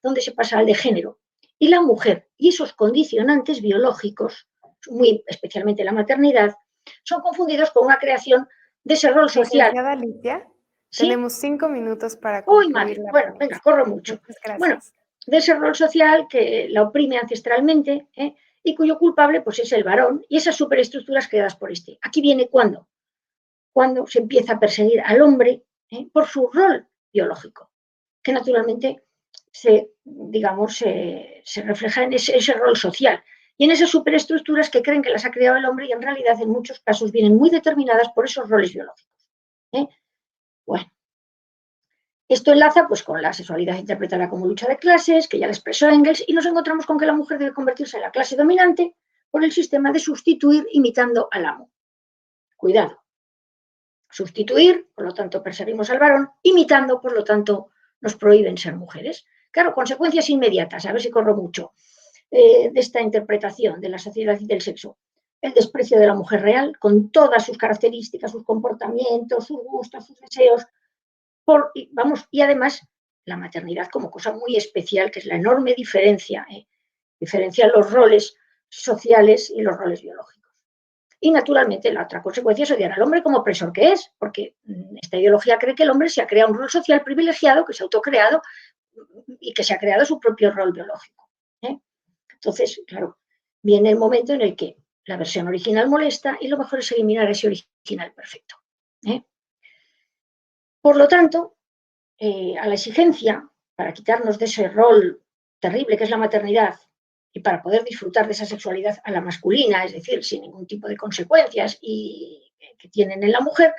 donde se pasa al de género. Y la mujer y esos condicionantes biológicos, muy especialmente la maternidad, son confundidos con una creación de ese rol social. Licenciada Alicia, ¿Sí? tenemos 5 minutos para ¡Uy, concluir madre! la Bueno, venga, corro mucho. Muchas gracias. Bueno, de ese rol social que la oprime ancestralmente y cuyo culpable pues, es el varón y esas superestructuras creadas por este. Aquí viene cuando se empieza a perseguir al hombre por su rol biológico, que naturalmente se refleja en ese rol social y en esas superestructuras que creen que las ha creado el hombre y en realidad en muchos casos vienen muy determinadas por esos roles biológicos. Bueno, esto enlaza pues, con la sexualidad interpretada como lucha de clases, que ya la expresó Engels, y nos encontramos con que la mujer debe convertirse en la clase dominante por el sistema de sustituir imitando al amo. Cuidado. Sustituir, por lo tanto, perseguimos al varón, imitando, por lo tanto, nos prohíben ser mujeres. Claro, consecuencias inmediatas, a ver si corro mucho, de esta interpretación de la sociedad y del sexo. El desprecio de la mujer real, con todas sus características, sus comportamientos, sus gustos, sus deseos, y además la maternidad como cosa muy especial, que es la enorme diferencia, diferencia los roles sociales y los roles biológicos. Y naturalmente la otra consecuencia es odiar al hombre como opresor que es, porque esta ideología cree que el hombre se ha creado un rol social privilegiado, que se ha autocreado y que se ha creado su propio rol biológico. Entonces, claro, viene el momento en el que la versión original molesta y lo mejor es eliminar ese original perfecto. Por lo tanto, a la exigencia para quitarnos de ese rol terrible que es la maternidad y para poder disfrutar de esa sexualidad a la masculina, es decir, sin ningún tipo de consecuencias y que tienen en la mujer,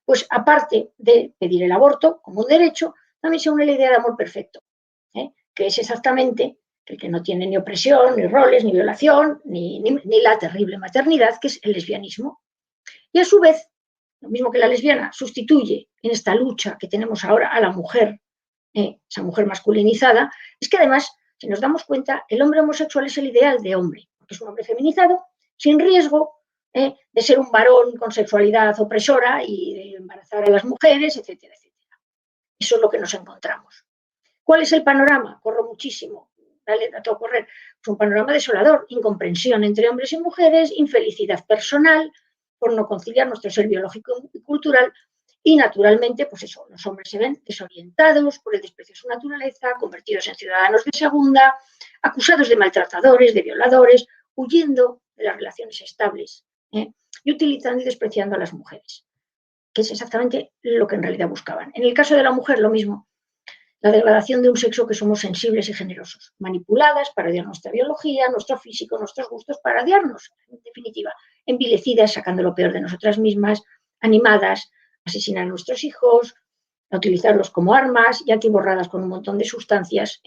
pues aparte de pedir el aborto como un derecho, también se une la idea de amor perfecto, que es exactamente el que no tiene ni opresión, ni roles, ni violación, ni la terrible maternidad, que es el lesbianismo. Y a su vez, lo mismo que la lesbiana sustituye en esta lucha que tenemos ahora a la mujer, esa mujer masculinizada, es que además, si nos damos cuenta, el hombre homosexual es el ideal de hombre, porque es un hombre feminizado, sin riesgo de ser un varón con sexualidad opresora y de embarazar a las mujeres, etcétera, etcétera. Eso es lo que nos encontramos. ¿Cuál es el panorama? Corro muchísimo, dale a todo correr. Es un panorama desolador, incomprensión entre hombres y mujeres, infelicidad personal, por no conciliar nuestro ser biológico y cultural, y naturalmente, pues eso, los hombres se ven desorientados por el desprecio a su naturaleza, convertidos en ciudadanos de segunda, acusados de maltratadores, de violadores, huyendo de las relaciones estables, y utilizando y despreciando a las mujeres, que es exactamente lo que en realidad buscaban. En el caso de la mujer, lo mismo. La degradación de un sexo que somos sensibles y generosos, manipuladas para odiar nuestra biología, nuestro físico, nuestros gustos, para odiarnos, en definitiva, envilecidas, sacando lo peor de nosotras mismas, animadas a asesinar a nuestros hijos, a utilizarlos como armas y atiborradas con un montón de sustancias,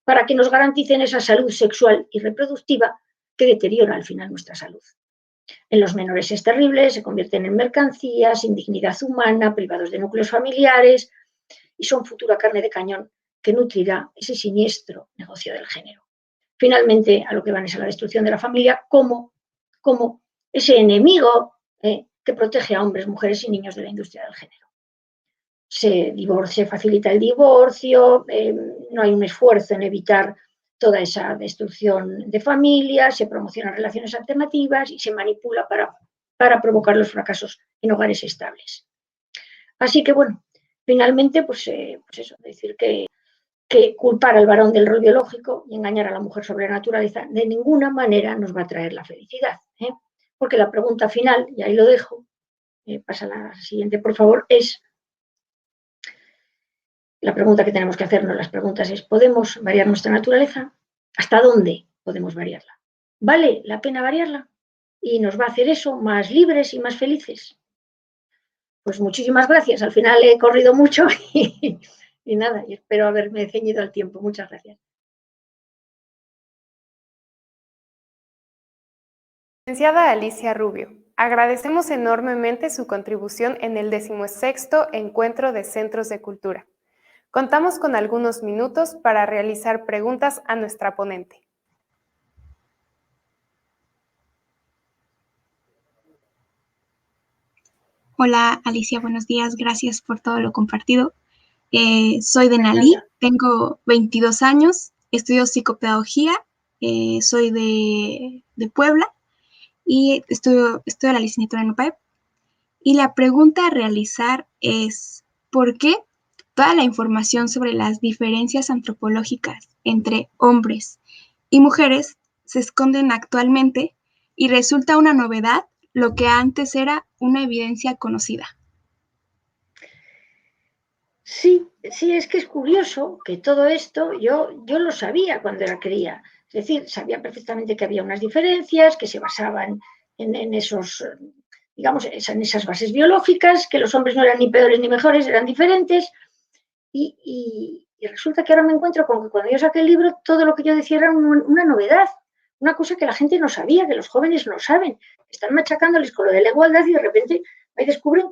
para que nos garanticen esa salud sexual y reproductiva que deteriora al final nuestra salud. En los menores es terrible, se convierten en mercancías, sin dignidad humana, privados de núcleos familiares, y son futura carne de cañón que nutrirá ese siniestro negocio del género. Finalmente, a lo que van es a la destrucción de la familia como ese enemigo que protege a hombres, mujeres y niños de la industria del género. Se facilita el divorcio, no hay un esfuerzo en evitar toda esa destrucción de familias, se promocionan relaciones alternativas y se manipula para provocar los fracasos en hogares estables. Así que, bueno, finalmente, pues eso, decir que culpar al varón del rol biológico y engañar a la mujer sobre la naturaleza de ninguna manera nos va a traer la felicidad. Porque la pregunta final, y ahí lo dejo, pasa a la siguiente, por favor, es la pregunta que tenemos que hacernos. Las preguntas es, ¿podemos variar nuestra naturaleza? ¿Hasta dónde podemos variarla? ¿Vale la pena variarla? ¿Y nos va a hacer eso más libres y más felices? Pues muchísimas gracias. Al final he corrido mucho y nada, y espero haberme ceñido al tiempo. Muchas gracias. Licenciada Alicia Rubio, agradecemos enormemente su contribución en el 16º Encuentro de Centros de Cultura. Contamos con algunos minutos para realizar preguntas a nuestra ponente. Hola Alicia, buenos días, gracias por todo lo compartido. Soy Denalí, tengo 22 años, estudio psicopedagogía, soy de Puebla y estudio la licenciatura en UPAEP. Y la pregunta a realizar es, ¿por qué toda la información sobre las diferencias antropológicas entre hombres y mujeres se esconden actualmente y resulta una novedad lo que antes era una evidencia conocida? Sí, es que es curioso que todo esto yo lo sabía cuando era cría. Es decir, sabía perfectamente que había unas diferencias que se basaban en esos, digamos, en esas bases biológicas, que los hombres no eran ni peores ni mejores, eran diferentes. Y resulta que ahora me encuentro con que cuando yo saqué el libro, todo lo que yo decía era una novedad, una cosa que la gente no sabía, que los jóvenes no saben. Están machacándoles con lo de la igualdad y de repente ahí descubren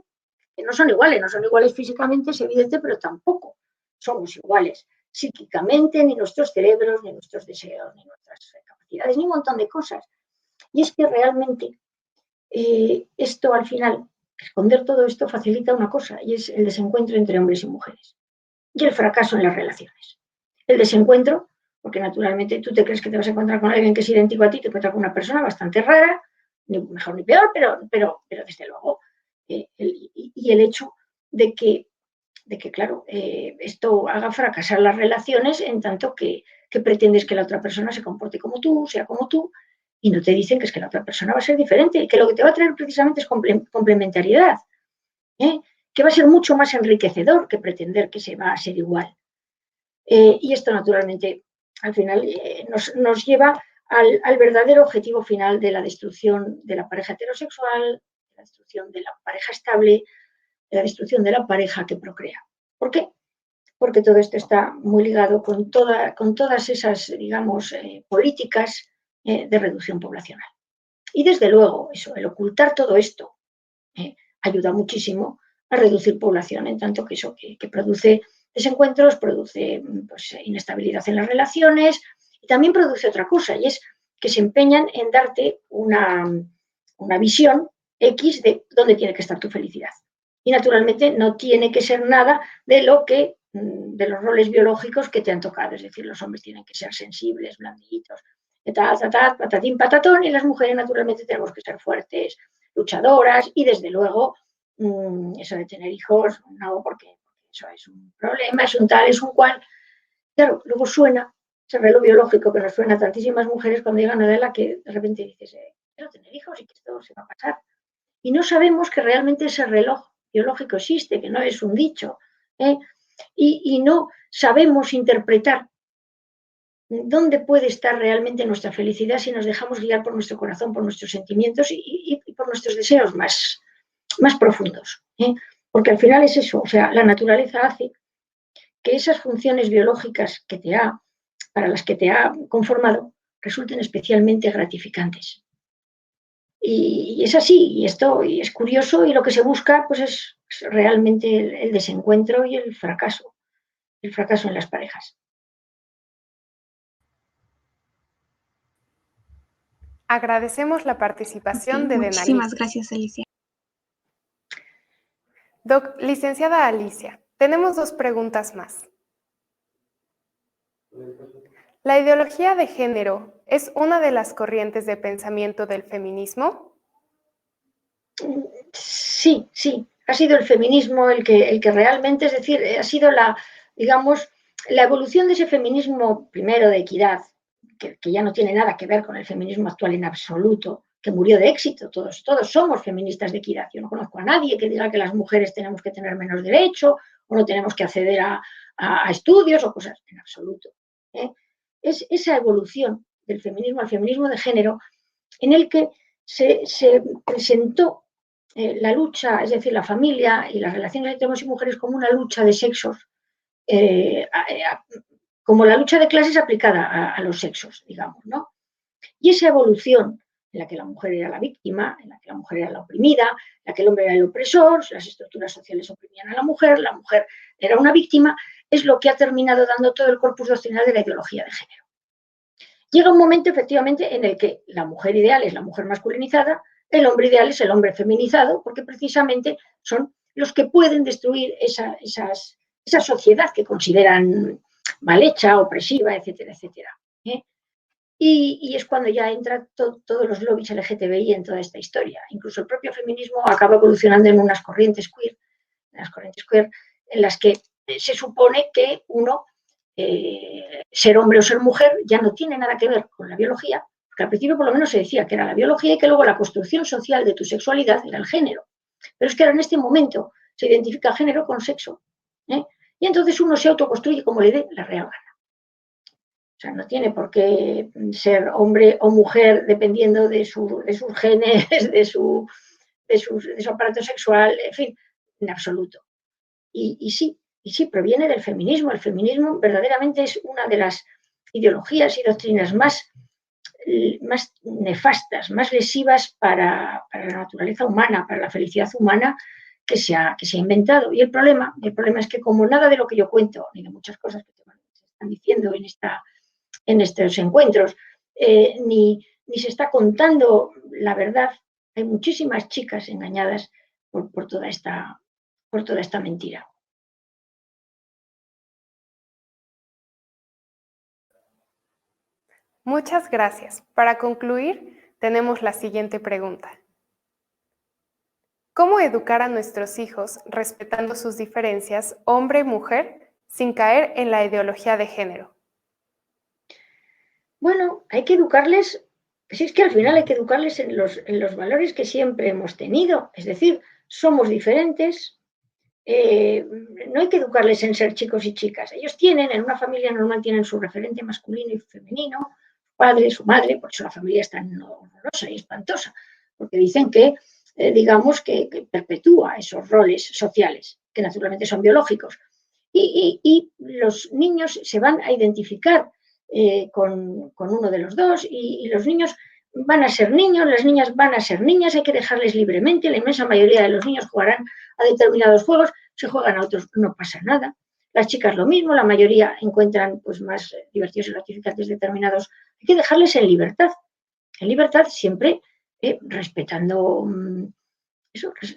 que no son iguales físicamente, es evidente, pero tampoco somos iguales psíquicamente, ni nuestros cerebros, ni nuestros deseos, ni nuestras capacidades, ni un montón de cosas. Y es que realmente esto al final, esconder todo esto facilita una cosa, y es el desencuentro entre hombres y mujeres. Y el fracaso en las relaciones. El desencuentro, porque naturalmente tú te crees que te vas a encontrar con alguien que es idéntico a ti, te encuentras con una persona bastante rara, ni mejor ni peor, pero desde luego. Y el hecho de que claro, esto haga fracasar las relaciones en tanto que pretendes que la otra persona se comporte como tú, sea como tú, y no te dicen que es que la otra persona va a ser diferente, que lo que te va a traer precisamente es complementariedad, que va a ser mucho más enriquecedor que pretender que se va a ser igual. Y esto, naturalmente, al final nos lleva al verdadero objetivo final de la destrucción de la pareja heterosexual, de la destrucción de la pareja estable, de la destrucción de la pareja que procrea. ¿Por qué? Porque todo esto está muy ligado con todas esas, digamos, políticas de reducción poblacional. Y desde luego, el ocultar todo esto ayuda muchísimo a reducir población, en tanto que eso que produce desencuentros, produce pues, inestabilidad en las relaciones y también produce otra cosa, y es que se empeñan en darte una visión X de dónde tiene que estar tu felicidad. Y naturalmente no tiene que ser nada de los roles biológicos que te han tocado, es decir, los hombres tienen que ser sensibles, blanditos, patatín, patatón, y las mujeres naturalmente tenemos que ser fuertes, luchadoras, y desde luego eso de tener hijos, no, porque eso es un problema, es un tal, es un cual. Claro, luego suena ese reloj biológico que nos suena a tantísimas mujeres cuando llegan a la edad que de repente dices, quiero tener hijos y que esto se va a pasar. Y no sabemos que realmente ese reloj biológico existe, que no es un dicho, y no sabemos interpretar dónde puede estar realmente nuestra felicidad si nos dejamos guiar por nuestro corazón, por nuestros sentimientos y por nuestros deseos más profundos. Porque al final es eso, o sea, la naturaleza hace que esas funciones biológicas para las que te ha conformado resulten especialmente gratificantes. Y es así, y es curioso, y lo que se busca pues es realmente el desencuentro y el fracaso en las parejas. Agradecemos la participación de Denalí. Muchísimas gracias, Alicia. Licenciada Alicia, tenemos 2 preguntas más. ¿La ideología de género es una de las corrientes de pensamiento del feminismo? Sí, ha sido el feminismo el que realmente, es decir, ha sido digamos, la evolución de ese feminismo, primero de equidad, que ya no tiene nada que ver con el feminismo actual en absoluto, que murió de éxito. Todos somos feministas de equidad. Yo no conozco a nadie que diga que las mujeres tenemos que tener menos derecho o no tenemos que acceder a estudios o cosas, en absoluto. Es esa evolución del feminismo al feminismo de género en el que se presentó la lucha, es decir, la familia y las relaciones entre hombres y mujeres como una lucha de sexos, como la lucha de clases aplicada a los sexos, digamos, ¿no? Y esa evolución en la que la mujer era la víctima, en la que la mujer era la oprimida, en la que el hombre era el opresor, las estructuras sociales oprimían a la mujer era una víctima, es lo que ha terminado dando todo el corpus doctrinal de la ideología de género. Llega un momento, efectivamente, en el que la mujer ideal es la mujer masculinizada, el hombre ideal es el hombre feminizado, porque precisamente son los que pueden destruir esa sociedad que consideran mal hecha, opresiva, etcétera, etcétera. Y es cuando ya entran todos los lobbies LGTBI en toda esta historia. Incluso el propio feminismo acaba evolucionando en unas corrientes queer, en las que se supone que uno, ser hombre o ser mujer, ya no tiene nada que ver con la biología, porque al principio por lo menos se decía que era la biología y que luego la construcción social de tu sexualidad era el género. Pero es que ahora en este momento se identifica género con sexo. y entonces uno se autoconstruye como le dé la real gana. O sea, no tiene por qué ser hombre o mujer dependiendo de sus genes, de su aparato sexual, en fin, en absoluto. Y sí, proviene del feminismo. El feminismo verdaderamente es una de las ideologías y doctrinas más nefastas, más lesivas para la naturaleza humana, para la felicidad humana que se ha inventado. Y el problema es que como nada de lo que yo cuento, ni de muchas cosas que te están diciendo en estos encuentros, ni se está contando la verdad, hay muchísimas chicas engañadas por toda esta mentira. Muchas gracias. Para concluir, tenemos la siguiente pregunta. ¿Cómo educar a nuestros hijos respetando sus diferencias hombre-mujer sin caer en la ideología de género? Bueno, hay que educarles, si es que al final hay que educarles en los valores que siempre hemos tenido, es decir, somos diferentes, no hay que educarles en ser chicos y chicas. Ellos tienen, en una familia normal, tienen su referente masculino y femenino, padre, su madre, por eso la familia es tan horrorosa y espantosa, porque dicen que, digamos, que perpetúa esos roles sociales, que naturalmente son biológicos. Y los niños se van a identificar con uno de los dos y los niños van a ser niños, las niñas van a ser niñas, hay que dejarles libremente, la inmensa mayoría de los niños jugarán a determinados juegos, si juegan a otros no pasa nada. Las chicas lo mismo, la mayoría encuentran pues, más divertidos y gratificantes determinados. Hay que dejarles en libertad siempre respetando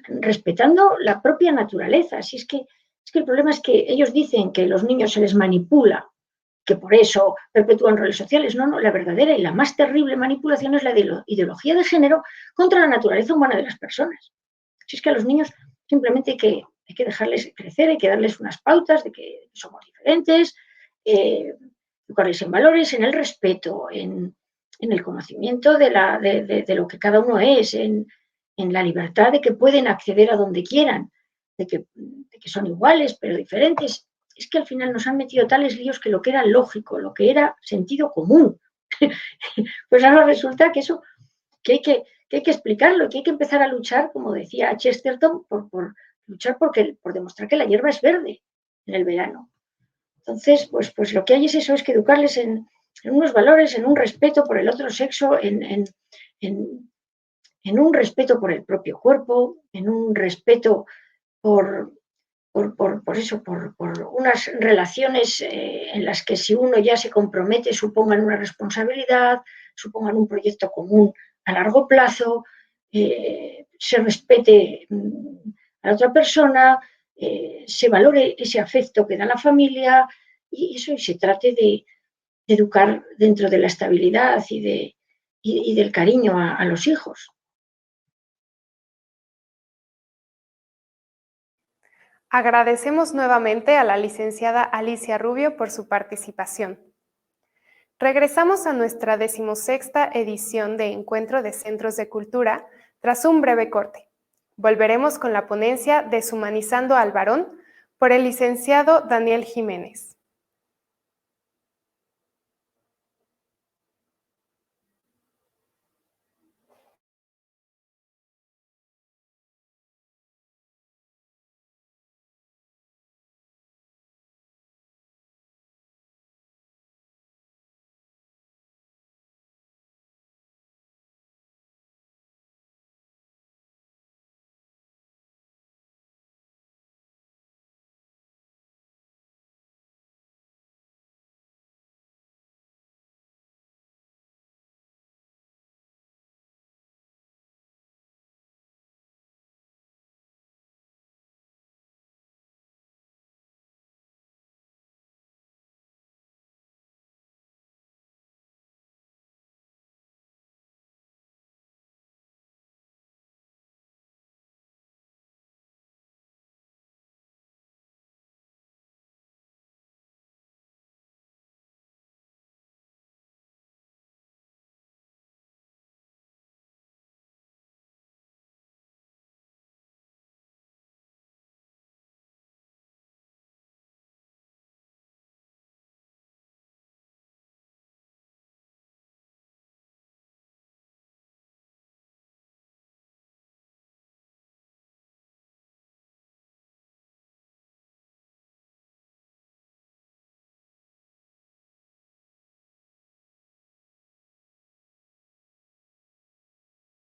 respetando la propia naturaleza. Si es que el problema es que ellos dicen que los niños se les manipula, que por eso perpetúan roles sociales. No, la verdadera y la más terrible manipulación es la de ideología de género contra la naturaleza humana de las personas. Si es que a los niños simplemente hay que dejarles crecer, hay que darles unas pautas de que somos diferentes, educarles en valores, en el respeto, en el conocimiento de lo que cada uno es, en la libertad de que pueden acceder a donde quieran, de que son iguales pero diferentes. Es que al final nos han metido tales líos que lo que era lógico, lo que era sentido común, pues ahora resulta que eso, que hay que explicarlo, que hay que empezar a luchar, como decía Chesterton, por luchar por demostrar que la hierba es verde en el verano. Entonces, pues lo que hay es eso, es que educarles en unos valores, en un respeto por el otro sexo, en un respeto por el propio cuerpo, en un respeto por unas relaciones en las que si uno ya se compromete supongan una responsabilidad, supongan un proyecto común a largo plazo, se respete a la otra persona, se valore ese afecto que da la familia y eso, y se trate de educar dentro de la estabilidad y del cariño a los hijos. Agradecemos nuevamente a la licenciada Alicia Rubio por su participación. Regresamos a nuestra 16ª edición de Encuentro de Centros de Cultura tras un breve corte. Volveremos con la ponencia Deshumanizando al varón por el licenciado Daniel Jiménez.